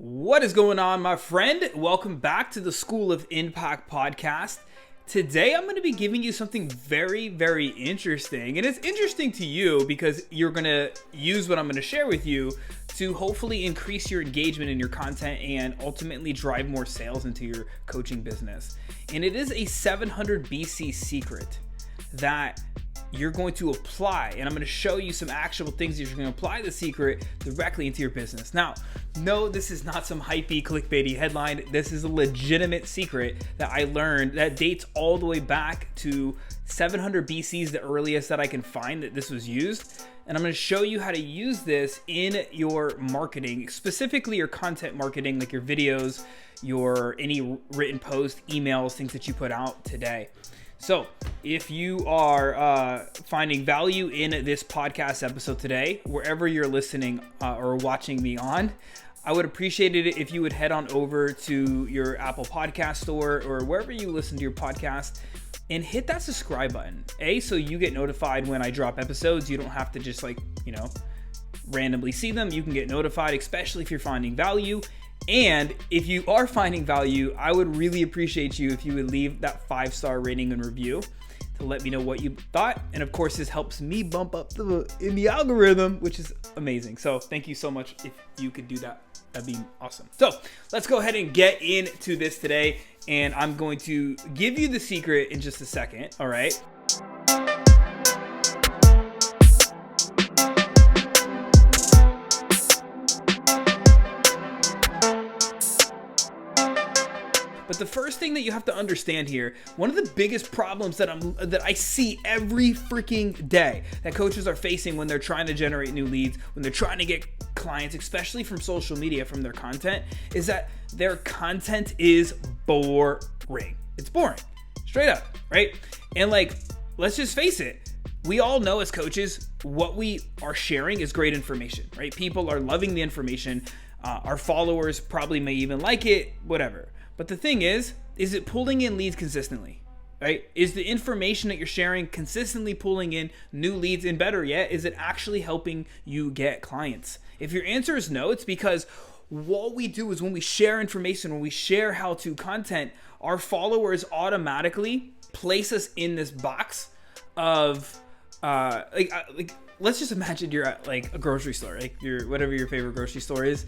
What is going on, my friend? Welcome back to the School of Impact podcast. Today, I'm going to be giving you something very, very interesting. And it's interesting to you because you're going to use what I'm going to share with you to hopefully increase your engagement in your content and ultimately drive more sales into your coaching business. And it is a 700 BC secret that you're going to apply, and I'm going to show you some actual things that you're going to apply the secret directly into your business. Now, no, this is not some hypey clickbaity headline. This is a legitimate secret that I learned that dates all the way back to 700 BC is the earliest that I can find that this was used. And I'm going to show you how to use this in your marketing, specifically your content marketing, like your videos, your any written post, emails, things that you put out today. So if you are finding value in this podcast episode today, wherever you're listening or watching me on, I would appreciate it if you would head on over to your Apple Podcast store or wherever you listen to your podcast and hit that subscribe button. So you get notified when I drop episodes. You don't have to just randomly see them. You can get notified, especially if you're finding value. And if you are finding value, I would really appreciate you if you would leave that 5-star rating and review to let me know what you thought. And of course, this helps me bump up in the algorithm, which is amazing. So thank you so much if you could do that. That'd be awesome. So let's go ahead and get into this today. And I'm going to give you the secret in just a second. All right. But the first thing that you have to understand here, one of the biggest problems that I see every freaking day that coaches are facing when they're trying to generate new leads, when they're trying to get clients, especially from social media, from their content, is that their content is boring. It's boring, straight up, right? And let's just face it. We all know as coaches, what we are sharing is great information, right? People are loving the information. Our followers probably may even like it, whatever. But the thing is it pulling in leads consistently, right? Is the information that you're sharing consistently pulling in new leads? And better yet, is it actually helping you get clients? If your answer is no, it's because what we do is when we share information, when we share how-to content, our followers automatically place us in this box of, let's just imagine you're at a grocery store, right? Whatever your favorite grocery store is,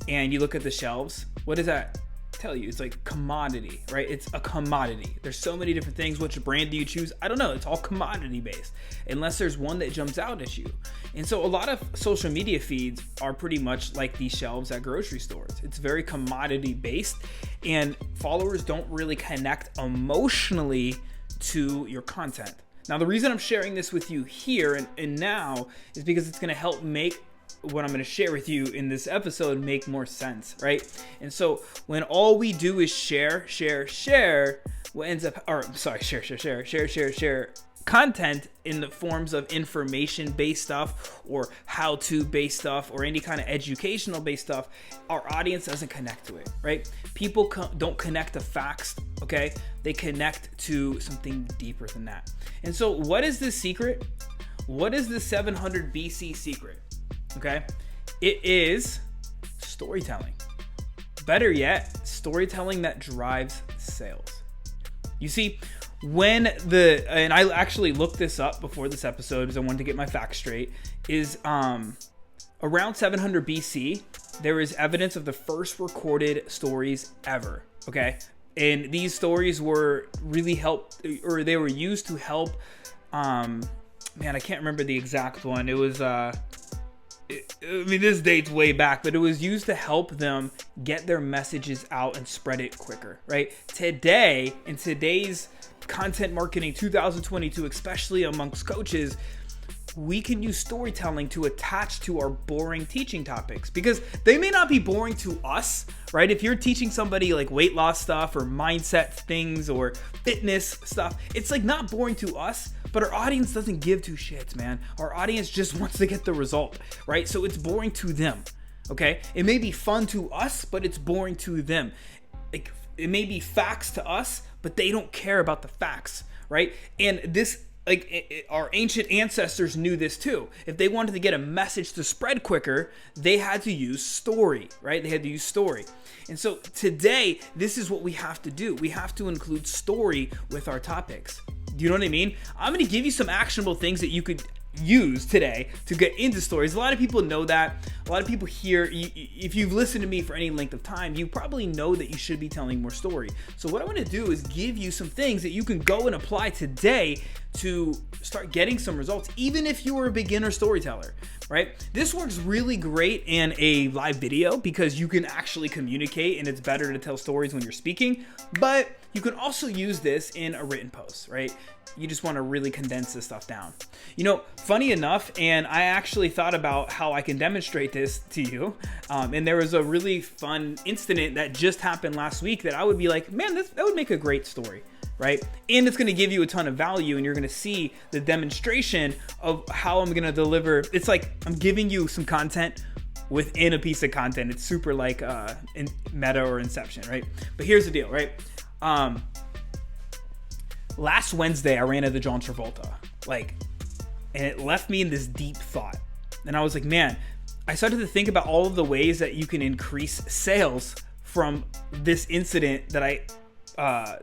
and you look at the shelves. What does that tell you? It's like commodity, right? It's a commodity. There's so many different things. Which brand do you choose? I don't know. It's all commodity based unless there's one that jumps out at you. And so a lot of social media feeds are pretty much like these shelves at grocery stores. It's very commodity based, and followers don't really connect emotionally to your content. Now, the reason I'm sharing this with you here and now is because it's going to help make what I'm going to share with you in this episode make more sense, right? And so when all we do is share what ends up, share content in the forms of information-based stuff or how-to-based stuff or any kind of educational-based stuff, our audience doesn't connect to it, right? People don't connect to facts, okay? They connect to something deeper than that. And so what is this secret? What is the 700 BC secret? Okay, it is storytelling. Better yet, storytelling that drives sales. You see, and I actually looked this up before this episode because I wanted to get my facts straight, is around 700 BC, there is evidence of the first recorded stories ever, okay? And these stories were really they were used to help, I can't remember the exact one. It was, this dates way back, but it was used to help them get their messages out and spread it quicker, right? Today, in today's content marketing 2022, especially amongst coaches, we can use storytelling to attach to our boring teaching topics because they may not be boring to us, right? If you're teaching somebody weight loss stuff or mindset things or fitness stuff, it's not boring to us, but our audience doesn't give two shits, man. Our audience just wants to get the result, right? So it's boring to them, okay? It may be fun to us, but it's boring to them. It may be facts to us, but they don't care about the facts, right? And this our ancient ancestors knew this too. If they wanted to get a message to spread quicker, they had to use story, right? They had to use story. And so today, this is what we have to do. We have to include story with our topics. Do you know what I mean? I'm going to give you some actionable things that you could use today to get into stories. A lot of people know that. A lot of people here, if you've listened to me for any length of time, you probably know that you should be telling more story. So what I want to do is give you some things that you can go and apply today to start getting some results, even if you were a beginner storyteller, right? This works really great in a live video because you can actually communicate, and it's better to tell stories when you're speaking, but you can also use this in a written post, right? You just want to really condense this stuff down. You know, funny enough, and I actually thought about how I can demonstrate this to you, and there was a really fun incident that just happened last week that I would be like, man, that would make a great story, right? And it's going to give you a ton of value, and you're going to see the demonstration of how I'm going to deliver. It's like I'm giving you some content within a piece of content. It's super like in Meta or Inception, right? But here's the deal, right? Last Wednesday, I ran into John Travolta, and it left me in this deep thought. And I was like, man, I started to think about all of the ways that you can increase sales from this incident that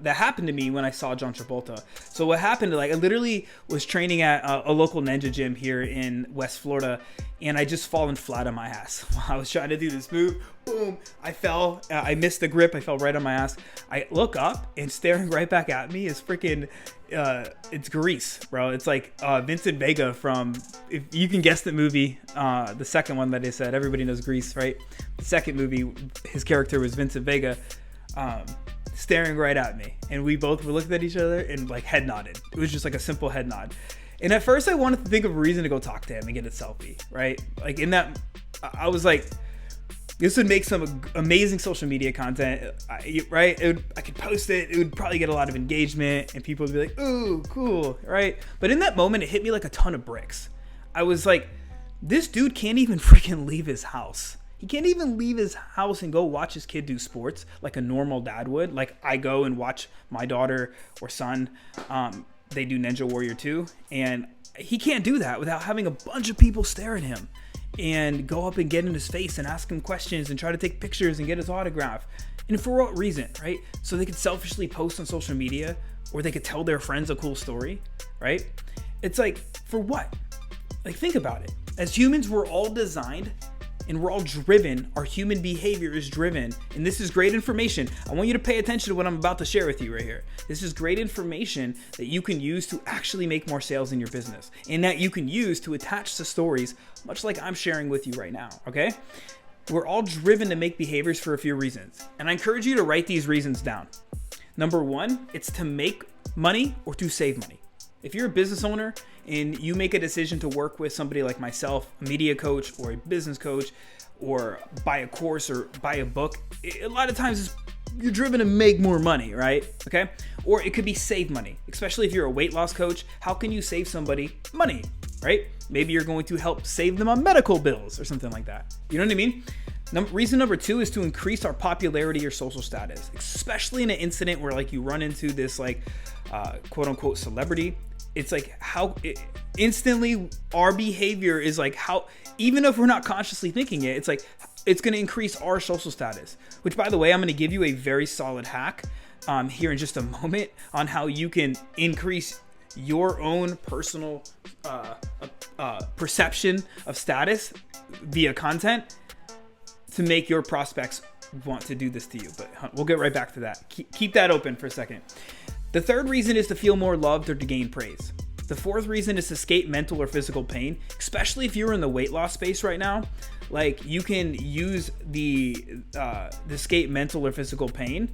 happened to me when I saw John Travolta. So what happened, I literally was training at a local ninja gym here in West Florida, and I just fallen flat on my ass while I was trying to do this move. Boom, I fell, I missed the grip, I fell right on my ass. I look up, and staring right back at me is freaking, it's Grease, bro. It's like Vincent Vega from, if you can guess the movie, the second one that I said, everybody knows Grease, right? The second movie, his character was Vincent Vega. Staring right at me, and we both were looking at each other and head nodded. It was just like a simple head nod. And at first I wanted to think of a reason to go talk to him and get a selfie, right? In that, I was like, this would make some amazing social media content, right? I could post it. It would probably get a lot of engagement, and people would be like, ooh, cool, right? But in that moment, it hit me like a ton of bricks. I was like, this dude can't even freaking leave his house. He can't even leave his house and go watch his kid do sports like a normal dad would. Like I go and watch my daughter or son, they do Ninja Warrior 2, and he can't do that without having a bunch of people stare at him and go up and get in his face and ask him questions and try to take pictures and get his autograph. And for what reason, right? So they could selfishly post on social media, or they could tell their friends a cool story, right? It's like, for what? Think about it. As humans, we're all designed and we're all driven. Our human behavior is driven. And this is great information. I want you to pay attention to what I'm about to share with you right here. This is great information that you can use to actually make more sales in your business, and that you can use to attach to stories, much like I'm sharing with you right now, okay? We're all driven to make behaviors for a few reasons. And I encourage you to write these reasons down. Number one, it's to make money or to save money. If you're a business owner and you make a decision to work with somebody like myself, a media coach or a business coach, or buy a course or buy a book, a lot of times you're driven to make more money, right? Okay. Or it could be save money, especially if you're a weight loss coach. How can you save somebody money, right? Maybe you're going to help save them on medical bills or something like that. You know what I mean? Reason number two is to increase our popularity or social status, especially in an incident where you run into this quote unquote celebrity. It's instantly our behavior is how, even if we're not consciously thinking it, it's going to increase our social status, which, by the way, I'm going to give you a very solid hack here in just a moment on how you can increase your own personal perception of status via content to make your prospects want to do this to you. But we'll get right back to that. Keep that open for a second. The third reason is to feel more loved or to gain praise. The fourth reason is to escape mental or physical pain, especially if you're in the weight loss space right now. You can use the escape mental or physical pain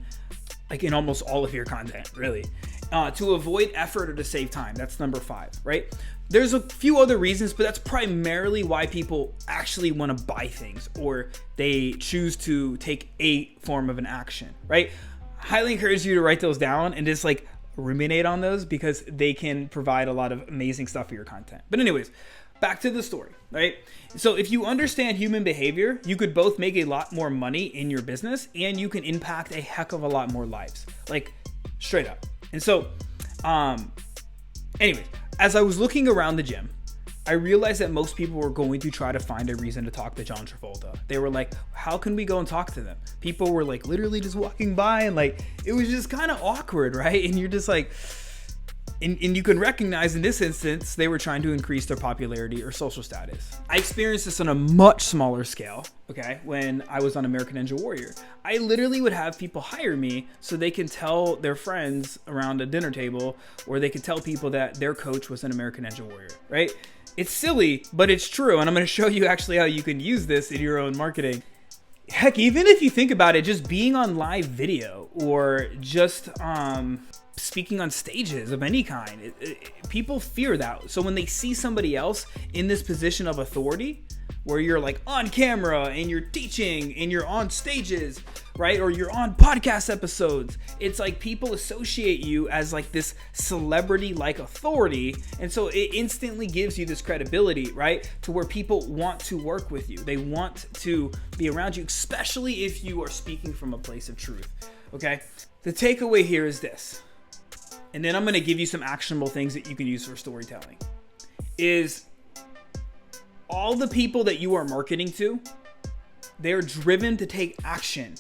in almost all of your content, really, to avoid effort or to save time. That's number 5, right? There's a few other reasons, but that's primarily why people actually want to buy things, or they choose to take a form of an action, right? Highly encourage you to write those down and just ruminate on those, because they can provide a lot of amazing stuff for your content. But anyways, back to the story, right? So if you understand human behavior, you could both make a lot more money in your business, and you can impact a heck of a lot more lives, straight up. And so, anyways, as I was looking around the gym, I realized that most people were going to try to find a reason to talk to John Travolta. They were like, how can we go and talk to them? People were like literally just walking by, and like it was just kind of awkward, right? And you're just like, and you can recognize in this instance, they were trying to increase their popularity or social status. I experienced this on a much smaller scale, okay, when I was on American Ninja Warrior. I literally would have people hire me so they can tell their friends around a dinner table, or they could tell people that their coach was an American Ninja Warrior, right? It's silly, but it's true. And I'm going to show you actually how you can use this in your own marketing. Heck, even if you think about it, just being on live video or just speaking on stages of any kind, people fear that. So when they see somebody else in this position of authority, where you're like on camera and you're teaching and you're on stages, right? Or you're on podcast episodes, it's like people associate you as like this celebrity-like authority. And so it instantly gives you this credibility, right? To where people want to work with you. They want to be around you, especially if you are speaking from a place of truth, okay? The takeaway here is this, and then I'm going to give you some actionable things that you can use for storytelling, is all the people that you are marketing to, they're driven to take action,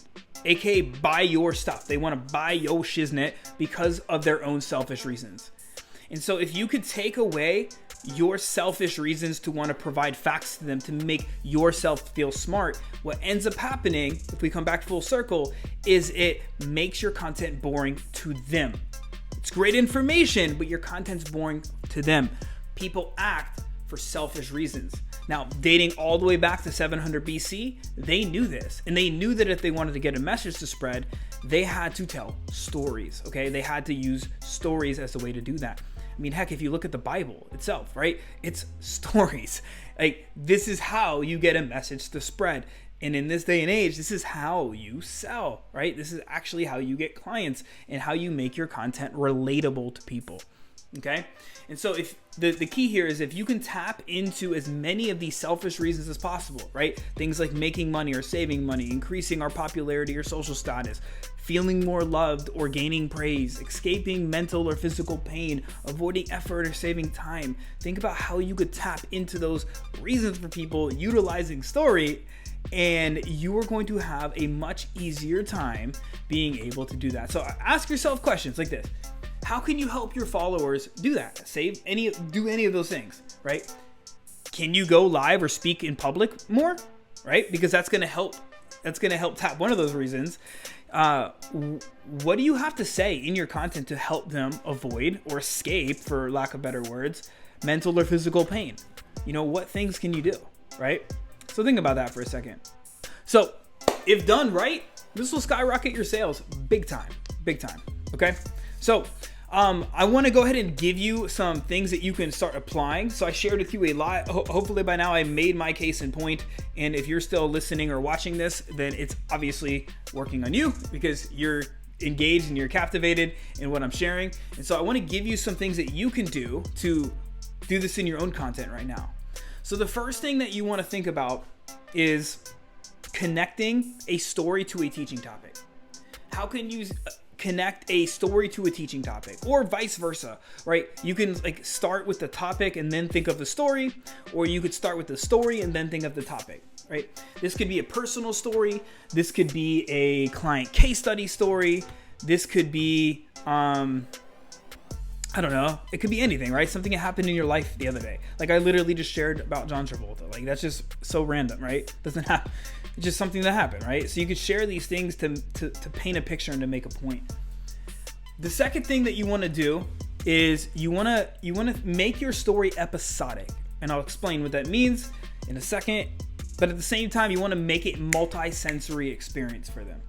aka buy your stuff. They want to buy your shiznit because of their own selfish reasons. And so if you could take away your selfish reasons to want to provide facts to them to make yourself feel smart, what ends up happening, if we come back full circle, is it makes your content boring to them. It's great information, but your content's boring to them. People act for selfish reasons. Now, dating all the way back to 700 BC, they knew this. And they knew that if they wanted to get a message to spread, they had to tell stories, okay? They had to use stories as a way to do that. I mean, heck, if you look at the Bible itself, right? It's stories. Like, this is how you get a message to spread. And in this day and age, this is how you sell, right? This is actually how you get clients and how you make your content relatable to people. Okay. And so if the key here is if you can tap into as many of these selfish reasons as possible, right? Things like making money or saving money, increasing our popularity or social status, feeling more loved or gaining praise, escaping mental or physical pain, avoiding effort or saving time. Think about how you could tap into those reasons for people utilizing story, and you are going to have a much easier time being able to do that. So ask yourself questions like this. How can you help your followers do that? Do any of those things, right? Can you go live or speak in public more, right? Because that's going to help. That's going to help tap one of those reasons. What do you have to say in your content to help them avoid or escape, for lack of better words, mental or physical pain? You know, what things can you do, right? So think about that for a second. So if done right, this will skyrocket your sales big time, okay? So I want to go ahead and give you some things that you can start applying. So I shared with you a lot. Hopefully by now I made my case in point. And if you're still listening or watching this, then it's obviously working on you because you're engaged and you're captivated in what I'm sharing. And so I want to give you some things that you can do to do this in your own content right now. So the first thing that you want to think about is connecting a story to a teaching topic. How can you connect a story to a teaching topic, or vice versa, right? You can like start with the topic and then think of the story, or you could start with the story and then think of the topic, right? This could be a personal story. This could be a client case study story. This could be, I don't know. It could be anything, right? Something that happened in your life the other day. Like I literally just shared about John Travolta. Like that's just so random, right? Doesn't happen. It's just something that happened, right? So you could share these things to paint a picture and to make a point. The second thing that you want to do is you want to make your story episodic, and I'll explain what that means in a second. But at the same time, you want to make it multi-sensory experience for them.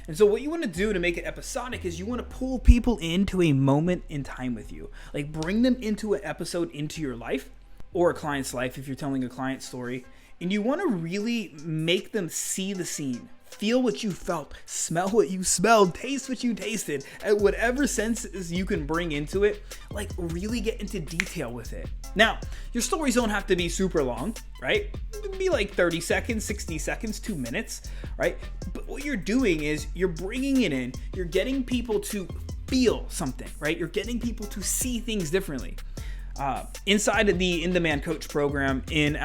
And so what you want to do to make it episodic is you want to pull people into a moment in time with you. Like bring them into an episode into your life or a client's life if you're telling a client story. And you want to really make them see the scene, feel what you felt, smell what you smelled, taste what you tasted, at whatever senses you can bring into it, like really get into detail with it. Now, your stories don't have to be super long, right? It can be like 30 seconds, 60 seconds, 2 minutes, right? But what you're doing is you're bringing it in, you're getting people to feel something, right? You're getting people to see things differently. inside of the In-Demand Coach program and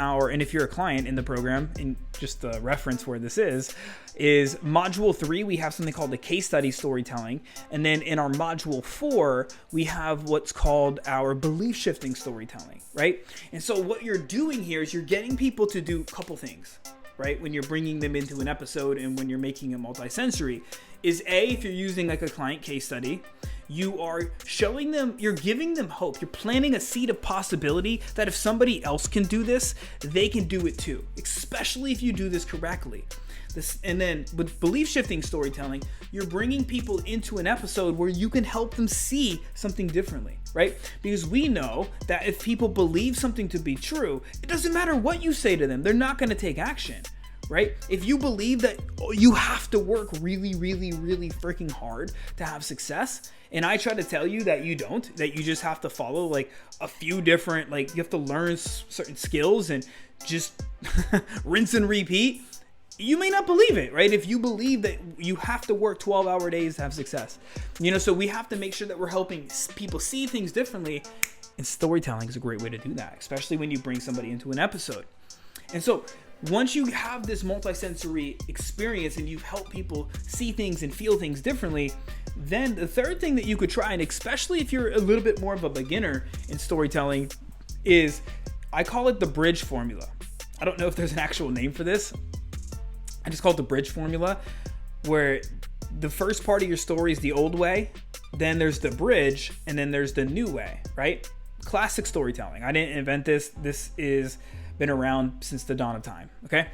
if you're a client in the program, and just the reference where this is module 3, we have something called the case study storytelling. And then in our module 4, we have what's called our belief shifting storytelling, right? And so what you're doing here is you're getting people to do a couple things, right? When you're bringing them into an episode and when you're making it multi-sensory is if you're using like a client case study, you are showing them, you're giving them hope. You're planting a seed of possibility that if somebody else can do this, they can do it too, especially if you do this correctly. And then with belief shifting storytelling, you're bringing people into an episode where you can help them see something differently, right? Because we know that if people believe something to be true, it doesn't matter what you say to them, they're not going to take action. Right? If you believe that you have to work really, really, really freaking hard to have success, and I try to tell you that you don't, that you just have to follow like a few different, like you have to learn certain skills and just rinse and repeat, you may not believe it, right? If you believe that you have to work 12-hour days to have success, so we have to make sure that we're helping people see things differently, and storytelling is a great way to do that, especially when you bring somebody into an episode. And so once you have this multisensory experience and you've helped people see things and feel things differently, then the third thing that you could try, and especially if you're a little bit more of a beginner in storytelling, is I call it the bridge formula. I don't know if there's an actual name for this. I just call it the bridge formula, where the first part of your story is the old way, then there's the bridge, and then there's the new way, right? Classic storytelling. I didn't invent this. This is been around since the dawn of time, okay?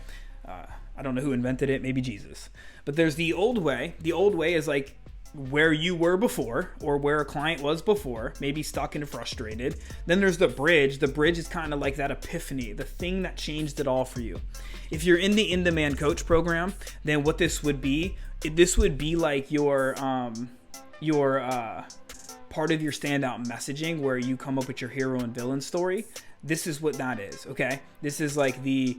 I don't know who invented it, maybe Jesus. But there's the old way. The old way is like where you were before, or where a client was before, maybe stuck and frustrated. Then there's the bridge. The bridge is kind of like that epiphany, the thing that changed it all for you. If you're in the In-Demand Coach program, then what this would be like your part of your standout messaging, where you come up with your hero and villain story. This is what that is, okay? This is like the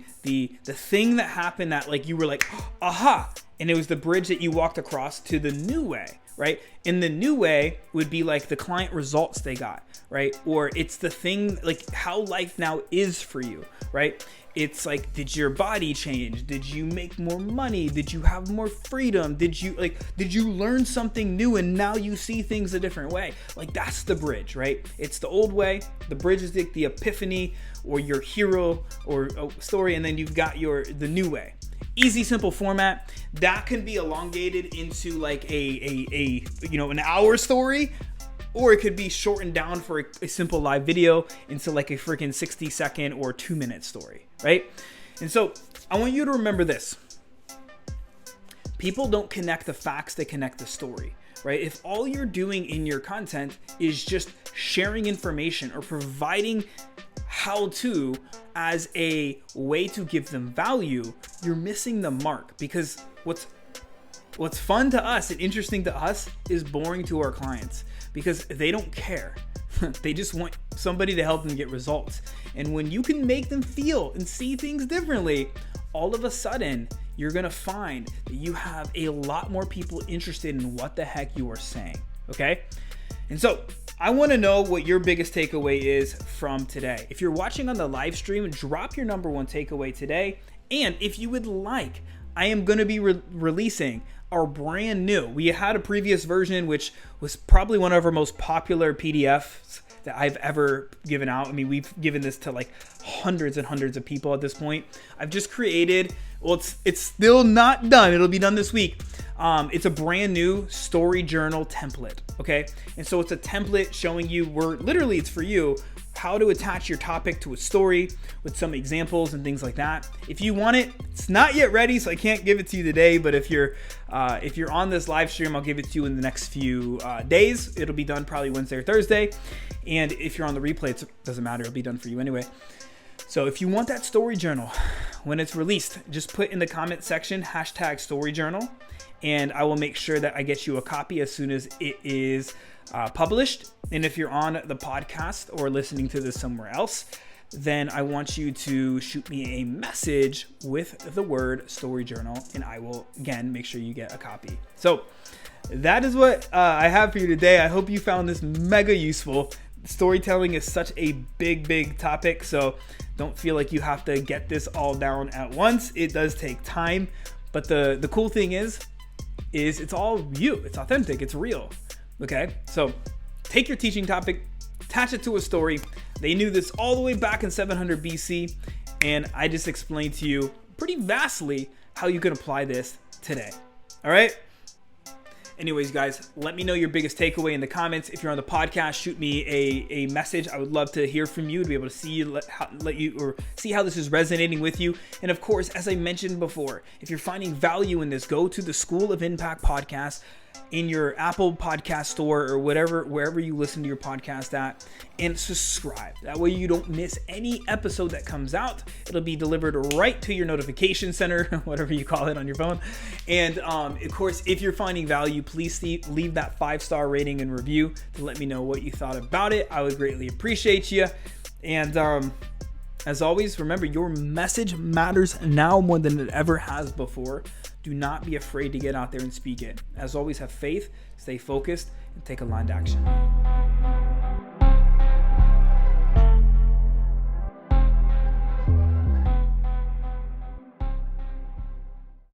thing that happened that like you were like, aha, and it was the bridge that you walked across to the new way, right? And the new way would be like the client results they got, right? Or it's the thing, like how life now is for you, right? It's like, did your body change? Did you make more money? Did you have more freedom? Did you learn something new and now you see things a different way? Like that's the bridge, right? It's the old way. The bridge is the epiphany or your hero or story, and then you've got the new way. Easy, simple format that can be elongated into like an hour story, or it could be shortened down for a simple live video into like a freaking 60-second or 2-minute story, right? And so I want you to remember this. People don't connect the facts, they connect the story, right? If all you're doing in your content is just sharing information or providing how-to as a way to give them value, you're missing the mark, because what's fun to us and interesting to us is boring to our clients, because they don't care. They just want somebody to help them get results. And when you can make them feel and see things differently, all of a sudden you're gonna find that you have a lot more people interested in what the heck you are saying, okay? And so I wanna know what your biggest takeaway is from today. If you're watching on the live stream, drop your number one takeaway today. And if you would like, I am gonna be releasing our brand new. We had a previous version, which was probably one of our most popular PDFs that I've ever given out. I mean, we've given this to like hundreds and hundreds of people at this point. I've just created, well, it's still not done. It'll be done this week. It's a brand new story journal template, okay? And so it's a template showing you it's for you, how to attach your topic to a story with some examples and things like that. If you want it, it's not yet ready, so I can't give it to you today, but if you're on this live stream, I'll give it to you in the next few days. It'll be done probably Wednesday or Thursday. And if you're on the replay, it doesn't matter, it'll be done for you anyway. So if you want that story journal, when it's released, just put in the comment section, #storyjournal, and I will make sure that I get you a copy as soon as it is published. And if you're on the podcast or listening to this somewhere else, then I want you to shoot me a message with the word story journal, and I will, again, make sure you get a copy. So that is what I have for you today. I hope you found this mega useful. storytelling is such a big topic, so don't feel like you have to get this all down at once. It does take time, but the cool thing is it's all you. It's authentic. It's real. Okay, so take your teaching topic, attach it to a story. They knew this all the way back in 700 BC, and I just explained to you pretty vastly how you can apply this today. All right. Anyways, guys, let me know your biggest takeaway in the comments. If you're on the podcast, shoot me a message. I would love to hear from you, to be able to see how this is resonating with you. And of course, as I mentioned before, if you're finding value in this, go to the School of Impact podcast in your Apple podcast store or wherever you listen to your podcast at, and subscribe. That way you don't miss any episode that comes out. It'll be delivered right to your notification center, whatever you call it on your phone. And of course, if you're finding value, please leave that 5-star rating and review to let me know what you thought about it. I would greatly appreciate you. And as always, remember, your message matters now more than it ever has before. Do not be afraid to get out there and speak it. As always, have faith, stay focused, and take aligned action.